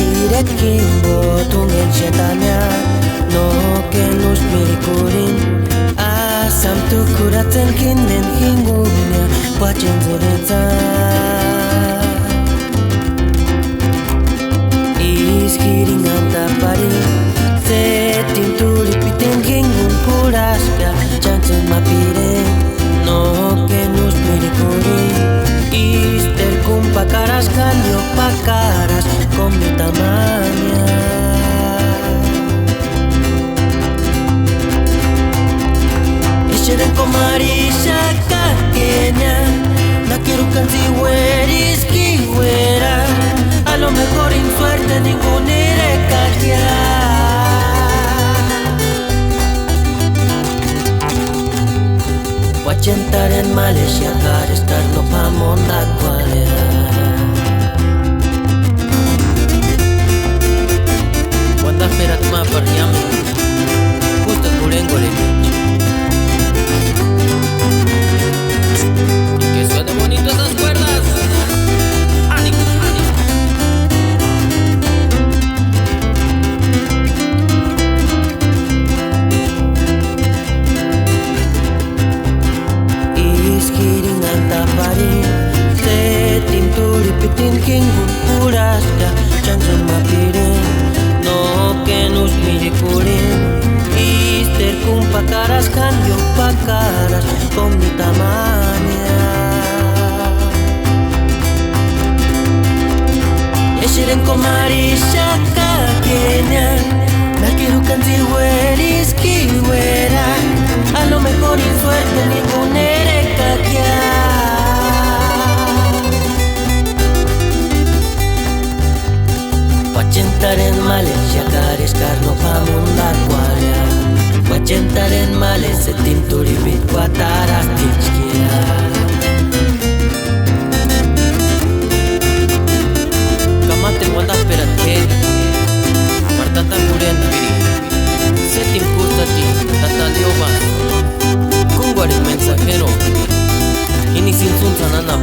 Irekin botungen xetania no kenus mirikurin Asam tukuratzen kinen hingunia Patzen zuretzat Izkirin antapari Zetin tulipiten hingun kuraska Txantzen mapiren no kenus mirikurin Izter kumpakaras kandio pakaras con mi tamaña Isheren komarisha kakenya Na quiero cantihueris kiwera A lo mejor en suerte ningún iré Wachentar en Malaysia Karistar no pamonda kualera Wanda ferat ma pariam Pusta kurengore Y que suene bonito esas cuerdas Ánimo, ánimo Iskirin antapari Zetin tulipitin kingun puraska Chanson mapirin No kenus mirikurin Ister kumpakaras kandio pakaras Con mi tamaña Yeshiren komarisha kakenya Na quiero cantihueris kiwera A lo mejor y suerte ningún ere Wachentar en Malaysia Karistar no pamundar kualya Wachentar en Malaysia Tinturibit kuataras tichkia Kamate wanda perat ke Martata kuren piri Setim kurtati tata leoba Kungwari mensajero Ini sin sun sananap